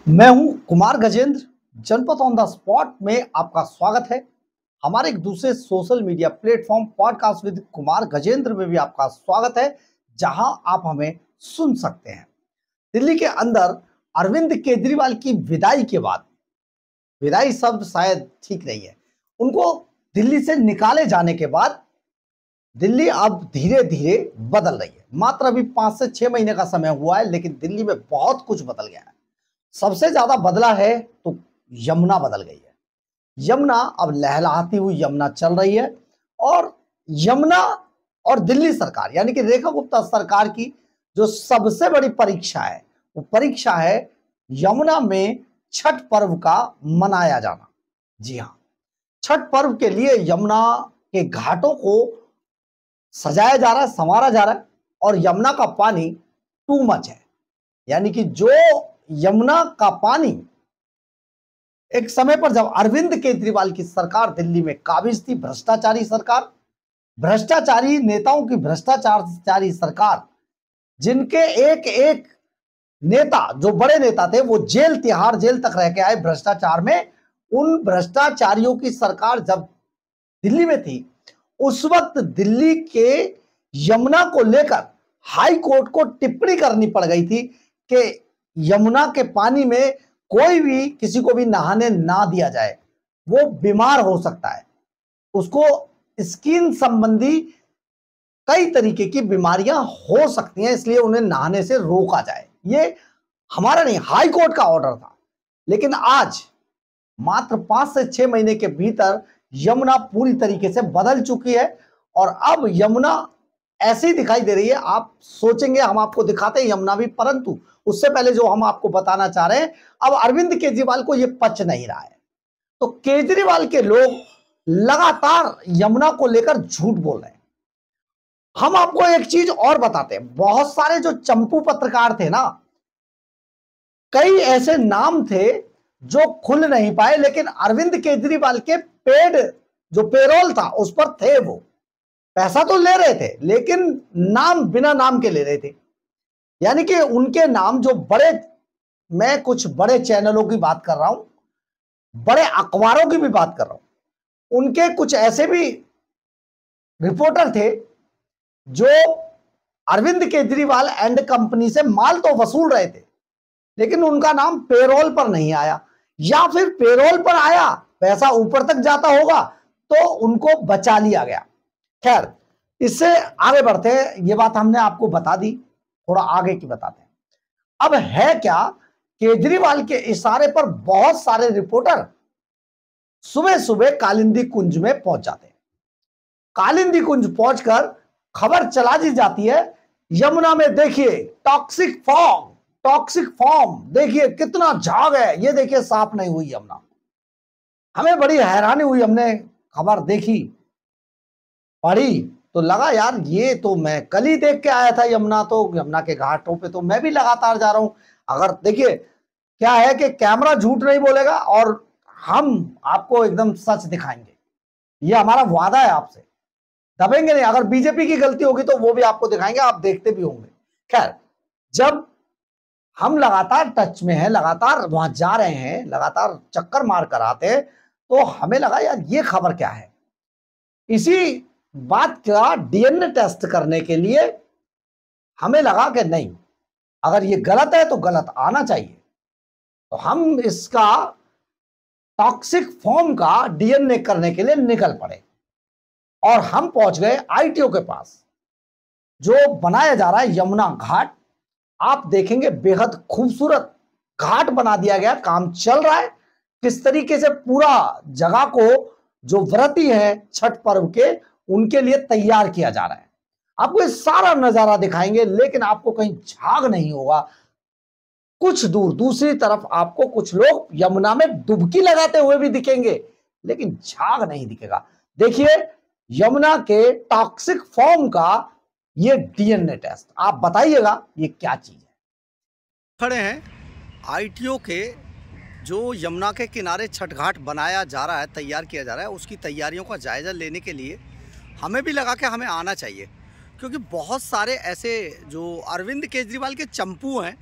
मैं हूं कुमार गजेंद्र। जनपद ऑन द स्पॉट में आपका स्वागत है। हमारे एक दूसरे social media platform podcast with Kumar Gajendra में भी आपका स्वागत है, जहां आप हमें सुन सकते हैं। दिल्ली के अंदर अरविंद केजरीवाल की विदाई के बाद, विदाई शब्द शायद ठीक नहीं है, उनको दिल्ली से निकाले जाने के बाद दिल्ली अब धीरे धीरे बदल रही है। मात्र अभी 5 से 6 महीने का समय हुआ है, लेकिन दिल्ली में बहुत कुछ बदल गया है। सबसे ज्यादा बदला है तो यमुना बदल गई है। यमुना अब लहलहाती हुई यमुना चल रही है और यमुना और दिल्ली सरकार यानी कि रेखा गुप्ता सरकार की जो सबसे बड़ी परीक्षा है, वो परीक्षा है यमुना में छठ पर्व का मनाया जाना। जी हाँ, छठ पर्व के लिए यमुना के घाटों को सजाया जा रहा है, संवारा जा रहा है और यमुना का पानी टू मच है। यानी कि जो यमुना का पानी एक समय पर जब अरविंद केजरीवाल की सरकार दिल्ली में काबिज थी, भ्रष्टाचारी सरकार, भ्रष्टाचारी नेताओं की भ्रष्टाचारी सरकार, जिनके एक एक नेता जो बड़े नेता थे वो जेल, तिहाड़ जेल तक रह के आए भ्रष्टाचार में। उन भ्रष्टाचारियों की सरकार जब दिल्ली में थी, उस वक्त दिल्ली के यमुना को लेकर हाई कोर्ट को टिप्पणी करनी पड़ गई थी कि यमुना के पानी में कोई भी किसी को भी नहाने ना दिया जाए, वो बीमार हो सकता है, उसको स्किन संबंधी कई तरीके की बीमारियां हो सकती हैं, इसलिए उन्हें नहाने से रोका जाए। ये हमारा नहीं, हाई कोर्ट का ऑर्डर था। लेकिन आज मात्र 5 से 6 महीने के भीतर यमुना पूरी तरीके से बदल चुकी है और अब यमुना ऐसी दिखाई दे रही है, आप सोचेंगे हम आपको दिखाते हैं यमुना भी, परंतु उससे पहले जो हम आपको बताना चाह रहे हैं, अब अरविंद केजरीवाल को यह पच नहीं रहा है। तो केजरीवाल के लोग लगातार यमुना को लेकर झूठ बोल रहे हैं। हम आपको एक चीज और बताते हैं, बहुत सारे जो चंपू पत्रकार थे ना, कई ऐसे नाम थे जो खुल नहीं पाए, लेकिन अरविंद केजरीवाल के पेड जो पेरोल था उस पर थे। वो पैसा तो ले रहे थे, लेकिन नाम बिना नाम के ले रहे थे। यानी कि उनके नाम जो बड़े, मैं कुछ बड़े चैनलों की बात कर रहा हूं, बड़े अखबारों की भी बात कर रहा हूं, उनके कुछ ऐसे भी रिपोर्टर थे जो अरविंद केजरीवाल एंड कंपनी से माल तो वसूल रहे थे, लेकिन उनका नाम पेरोल पर नहीं आया, या फिर पेरोल पर आया, पैसा ऊपर तक जाता होगा तो उनको बचा लिया गया। खैर, इससे आगे बढ़ते हैं, ये बात हमने आपको बता दी, थोड़ा आगे की बताते हैं। अब है क्या, केजरीवाल के इशारे पर बहुत सारे रिपोर्टर सुबह सुबह कालिंदी कुंज में पहुंच जाते हैं। कालिंदी कुंज पहुंचकर खबर चला दी जाती है, यमुना में देखिए टॉक्सिक फॉर्म, टॉक्सिक फॉर्म, देखिए कितना झाग है, ये देखिए साफ नहीं हुई यमुना। हमें बड़ी हैरानी हुई, हमने खबर देखी, पढ़ी तो लगा यार ये तो मैं कल ही देख के आया था यमुना, तो यमुना के घाटों पे तो मैं भी लगातार जा रहा हूं। अगर देखिए क्या है कि कैमरा झूठ नहीं बोलेगा और हम आपको एकदम सच दिखाएंगे, ये हमारा वादा है आपसे, दबेंगे नहीं। अगर बीजेपी की गलती होगी तो वो भी आपको दिखाएंगे, आप देखते भी होंगे। खैर, जब हम लगातार टच में हैं, लगातार वहां जा रहे हैं, लगातार चक्कर मार कर आते हैं, तो हमें लगा यार ये खबर क्या है। इसी बात का डीएनए टेस्ट करने के लिए हमें लगा कि नहीं, अगर ये गलत है तो गलत आना चाहिए। तो हम इसका टॉक्सिक फॉर्म का डीएनए करने के लिए निकल पड़े और हम पहुंच गए आईटीओ के पास, जो बनाया जा रहा है यमुना घाट। आप देखेंगे बेहद खूबसूरत घाट बना दिया गया, काम चल रहा है। किस तरीके से पूरा जगह को जो व्रती है छठ पर्व के, उनके लिए तैयार किया जा रहा है। आपको ये सारा नजारा दिखाएंगे, लेकिन आपको कहीं झाग नहीं होगा। कुछ दूर दूसरी तरफ आपको कुछ लोग यमुना में डुबकी लगाते हुए भी दिखेंगे, लेकिन झाग नहीं दिखेगा। देखिए यमुना के टॉक्सिक फॉर्म का ये डीएनए टेस्ट, आप बताइएगा ये क्या चीज है। खड़े हैं आईटीओ के, जो यमुना के किनारे छठ घाट बनाया जा रहा है, तैयार किया जा रहा है, उसकी तैयारियों का जायजा लेने के लिए हमें भी लगा कि हमें आना चाहिए, क्योंकि बहुत सारे ऐसे जो अरविंद केजरीवाल के चंपू हैं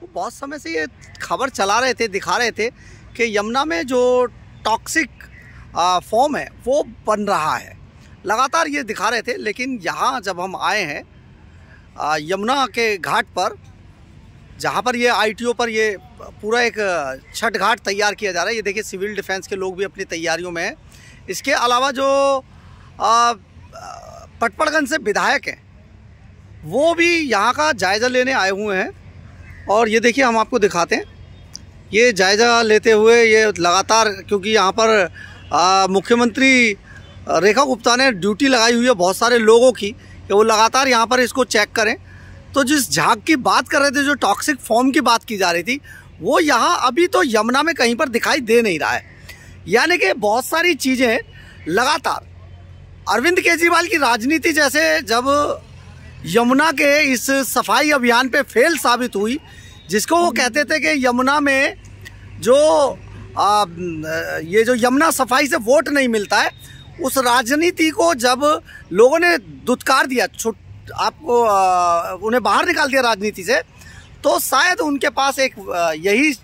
वो बहुत समय से ये खबर चला रहे थे, दिखा रहे थे कि यमुना में जो टॉक्सिक फॉर्म है वो बन रहा है, लगातार ये दिखा रहे थे। लेकिन यहाँ जब हम आए हैं यमुना के घाट पर, जहाँ पर ये ITO पर ये पूरा एक छठ घाट तैयार किया जा रहा है, ये देखिए सिविल डिफेंस के लोग भी अपनी तैयारियों में हैं। इसके अलावा जो पटपड़गंज से विधायक हैं वो भी यहाँ का जायज़ा लेने आए हुए हैं। और ये देखिए हम आपको दिखाते हैं, ये जायज़ा लेते हुए ये लगातार, क्योंकि यहाँ पर मुख्यमंत्री रेखा गुप्ता ने ड्यूटी लगाई हुई है बहुत सारे लोगों की कि वो लगातार यहाँ पर इसको चेक करें। तो जिस झाग की बात कर रहे थे, जो टॉक्सिक फॉर्म की बात की जा रही थी, वो यहाँ अभी तो यमुना में कहीं पर दिखाई दे नहीं रहा है। यानी कि बहुत सारी चीज़ें लगातार अरविंद केजरीवाल की राजनीति, जैसे जब यमुना के इस सफाई अभियान पे फेल साबित हुई, जिसको वो कहते थे कि यमुना में जो ये जो यमुना सफाई से वोट नहीं मिलता है, उस राजनीति को जब लोगों ने दुत्कार दिया, आपको उन्हें बाहर निकाल दिया राजनीति से, तो शायद उनके पास एक यही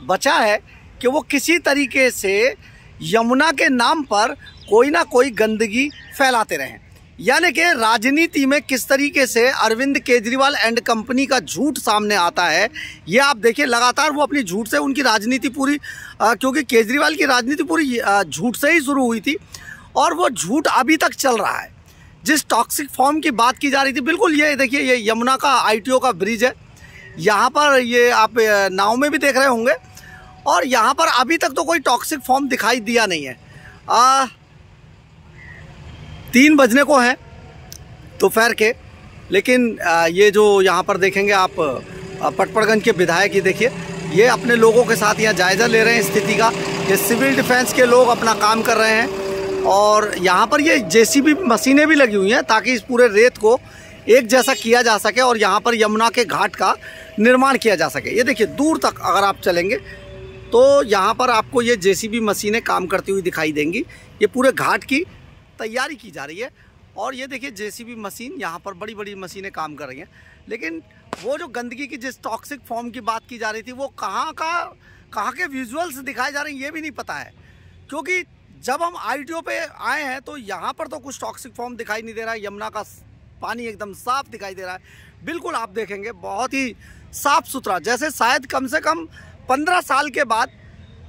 बचा है कि वो किसी तरीके से यमुना के नाम पर कोई ना कोई गंदगी फैलाते रहें। यानी कि राजनीति में किस तरीके से अरविंद केजरीवाल एंड कंपनी का झूठ सामने आता है, ये आप देखिए। लगातार वो अपनी झूठ से, उनकी राजनीति पूरी क्योंकि केजरीवाल की राजनीति पूरी झूठ से ही शुरू हुई थी और वो झूठ अभी तक चल रहा है। जिस टॉक्सिक फॉर्म की बात की जा रही थी, बिल्कुल ये देखिए, ये यमुना का ITO का ब्रिज है। यहाँ पर ये आप नाव में भी देख रहे होंगे, और यहाँ पर अभी तक तो कोई टॉक्सिक फॉर्म दिखाई दिया नहीं है। 3 बजने को हैं दोपहर के, लेकिन ये जो यहाँ पर देखेंगे आप पटपड़गंज के विधायक, ये देखिए, ये अपने लोगों के साथ यहाँ जायज़ा ले रहे हैं स्थिति का। ये सिविल डिफेंस के लोग अपना काम कर रहे हैं और यहाँ पर ये JCB मशीनें भी लगी हुई हैं ताकि इस पूरे रेत को एक जैसा किया जा सके और यहाँ पर यमुना के घाट का निर्माण किया जा सके। ये देखिए, दूर तक अगर आप चलेंगे तो यहाँ पर आपको ये JCB मशीनें काम करती हुई दिखाई देंगी। ये पूरे घाट की तैयारी की जा रही है और ये देखिए JCB मशीन, यहाँ पर बड़ी बड़ी मशीनें काम कर रही हैं। लेकिन वो जो गंदगी की, जिस टॉक्सिक फॉर्म की बात की जा रही थी, वो कहाँ के विजुअल्स दिखाए जा रहे हैं ये भी नहीं पता है। क्योंकि जब हम ITO पे आए हैं तो यहाँ पर तो कुछ टॉक्सिक फॉर्म दिखाई नहीं दे रहा है। यमुना का पानी एकदम साफ दिखाई दे रहा है, बिल्कुल आप देखेंगे बहुत ही साफ सुथरा, जैसे शायद कम से कम 15 साल के बाद,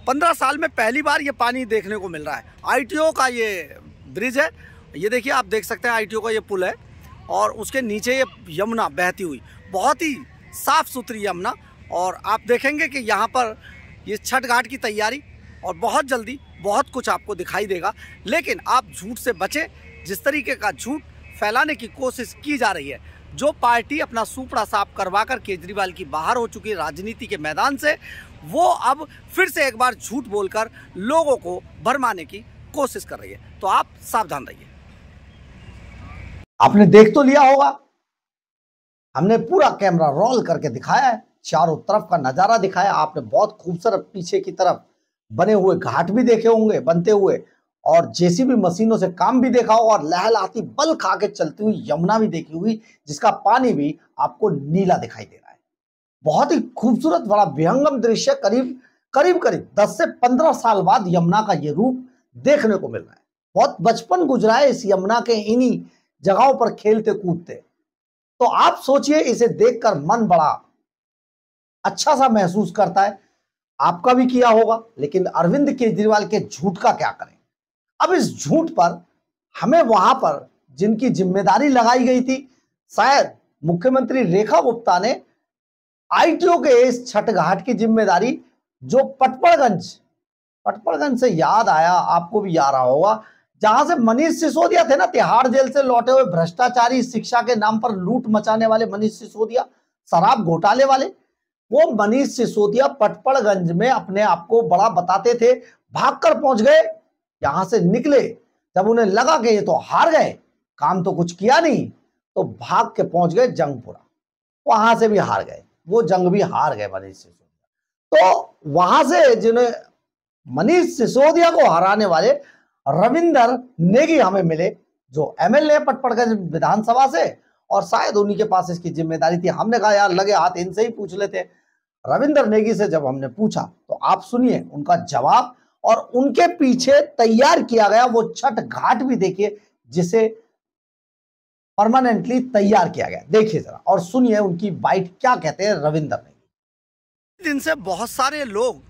15 साल में पहली बार ये पानी देखने को मिल रहा है। ITO का ये ब्रिज है, ये देखिए, आप देख सकते हैं ITO का ये पुल है और उसके नीचे ये यमुना बहती हुई, बहुत ही साफ सुथरी यमुना। और आप देखेंगे कि यहाँ पर ये छठ घाट की तैयारी, और बहुत जल्दी बहुत कुछ आपको दिखाई देगा। लेकिन आप झूठ से बचें। जिस तरीके का झूठ फैलाने की कोशिश की जा रही है, जो पार्टी अपना सुपड़ा साफ करवाकर केजरीवाल की बाहर हो चुकी राजनीति के मैदान से, वो अब फिर से एक बार झूठ बोलकर लोगों को भरमाने की कोशिश कर रही है। तो आप सावधान रहिए। आपने देख तो लिया होगा, हमने पूरा कैमरा रोल करके दिखाया है, चारों तरफ का नजारा दिखाया। आपने बहुत खूबसूरत पीछे की तरफ बने हुए घाट भी देखे होंगे बनते हुए, और JCB मशीनों से काम भी देखा होगा, और लहलहाती बल खा के चलती हुई यमुना भी देखी हुई, जिसका पानी भी आपको नीला दिखाई दे रहा है। बहुत ही खूबसूरत, बड़ा विहंगम दृश्य। करीब करीब 10 से 15 साल बाद यमुना का ये रूप देखने को मिल रहा है। बहुत बचपन गुजरा है इस यमुना के इन्हीं जगहों पर खेलते कूदते। तो आप सोचिए, इसे देखकर मन बड़ा अच्छा सा महसूस करता है। आपका भी किया होगा। लेकिन अरविंद केजरीवाल के झूठ का क्या करें। अब इस झूठ पर हमें वहां पर जिनकी जिम्मेदारी लगाई गई थी, शायद मुख्यमंत्री रेखा गुप्ता ने ITO के इस छठ घाट की जिम्मेदारी, जो पटपड़गंज से याद आया, आपको भी याद रहा होगा, जहां से मनीष सिसोदिया थे ना, तिहाड़ जेल से लौटे हुए भ्रष्टाचारी, शिक्षा के नाम पर लूट मचाने वाले मनीष सिसोदिया, शराब घोटाले वाले, वो मनीष सिसोदिया पटपड़गंज में अपने आप को बड़ा बताते थे, भागकर पहुंच गए। यहां से निकले जब उन्हें लगा कि ये तो हार गए, काम तो कुछ किया नहीं, तो भाग के पहुंच गए जंगपुरा। वहां से भी हार गए, वो जंग भी हार गए मनीष सिसोदिया। तो वहां से जिन्हें मनीष सिसोदिया को हराने वाले रविंदर नेगी हमें मिले, जो MLA पटपड़गंज विधानसभा से, और शायद उन्हीं के पास इसकी जिम्मेदारी थी। हमने कहा यार लगे हाथ इनसे ही पूछ लेते। रविंदर नेगी से जब हमने पूछा तो आप सुनिए उनका जवाब, और उनके पीछे तैयार किया गया वो छठ घाट भी देखिए जिसे परमानेंटली तैयार किया गया। देखिए जरा और सुनिए उनकी बाइट क्या कहते हैं रविंदर नेगी। दिन से बहुत सारे लोग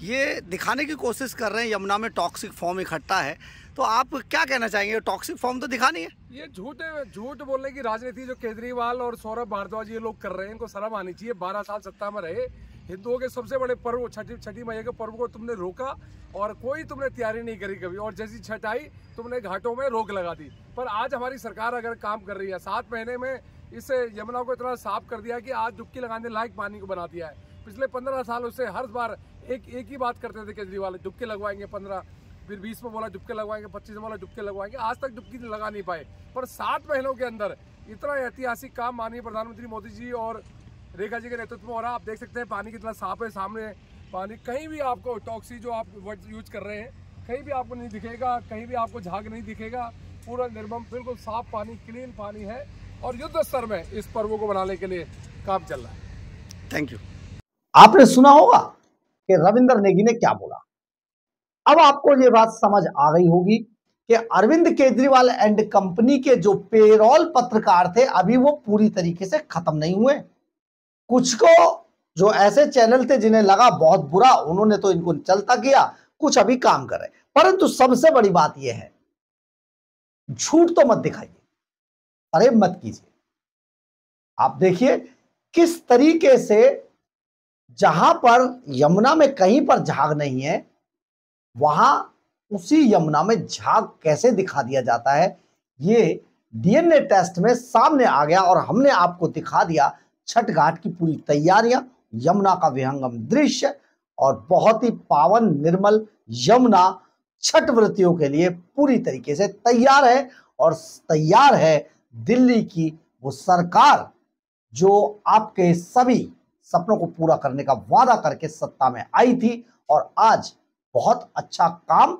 ये दिखाने की कोशिश कर रहे हैं यमुना में टॉक्सिक फॉर्म इकट्ठा है, तो आप क्या कहना चाहेंगे? टॉक्सिक फॉर्म तो दिखा नहीं है। ये झूठ बोलने की राजनीति जो केजरीवाल और सौरभ भारद्वाज ये लोग कर रहे हैं, इनको शर्म आनी चाहिए। 12 साल सत्ता में रहे, हिंदुओं के सबसे बड़े पर्व छठी मैया के पर्व को तुमने रोका और कोई तुमने तैयारी नहीं करी कभी, और जैसी छठ आई तुमने घाटों में रोक लगा दी। पर आज हमारी सरकार अगर काम कर रही है, 7 महीने में इस यमुना को इतना साफ कर दिया कि आज डुबकी लगाने लायक पानी को बना दिया है। पिछले 15 सालों से हर बार एक ही बात करते थे केजरीवाल, डुबके लगवाएंगे 15, फिर 20 में बोला डुबके लगवाएंगे, 25 में बोला डुबके लगवाएंगे, आज तक डुबकी लगा नहीं पाए। पर 7 महीनों के अंदर इतना ऐतिहासिक काम माननीय प्रधानमंत्री मोदी जी और रेखा जी के नेतृत्व में हो रहा है। आप देख सकते हैं पानी कितना साफ है, सामने पानी कहीं भी आपको टॉक्सी जो आप वर्ड यूज कर रहे हैं कहीं भी आपको नहीं दिखेगा, कहीं भी आपको झाग नहीं दिखेगा। पूरा निर्मम बिल्कुल साफ पानी, क्लीन पानी है और युद्ध स्तर में इस पर्व को बनाने के लिए काम चल रहा है। Thank you. आपने सुना होगा कि रविंदर नेगी ने क्या बोला। अब आपको ये बात समझ आ गई होगी कि अरविंद केजरीवाल एंड कंपनी के जो पेरोल पत्रकार थे अभी वो पूरी तरीके से खत्म नहीं हुए। कुछ को जो ऐसे चैनल थे जिन्हें लगा बहुत बुरा, उन्होंने तो इनको चलता किया, कुछ अभी काम कर रहे। परंतु सबसे बड़ी बात यह है, झूठ तो मत दिखाइए, अरे मत कीजिए। आप देखिए किस तरीके से जहां पर यमुना में कहीं पर झाग नहीं है वहां उसी यमुना में झाग कैसे दिखा दिया जाता है। ये डीएनए टेस्ट में सामने आ गया और हमने आपको दिखा दिया छठ घाट की पूरी तैयारियां, यमुना का विहंगम दृश्य, और बहुत ही पावन निर्मल यमुना छठ व्रतियों के लिए पूरी तरीके से तैयार है। और तैयार है दिल्ली की वो सरकार जो आपके सभी सपनों को पूरा करने का वादा करके सत्ता में आई थी और आज बहुत अच्छा काम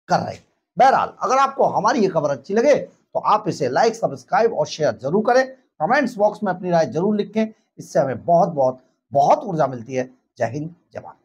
कर रही है। बहरहाल अगर आपको हमारी ये खबर अच्छी लगे तो आप इसे लाइक, सब्सक्राइब और शेयर जरूर करें। कमेंट्स बॉक्स में अपनी राय जरूर लिखें, इससे हमें बहुत बहुत बहुत ऊर्जा मिलती है। जय हिंद, जय भारत।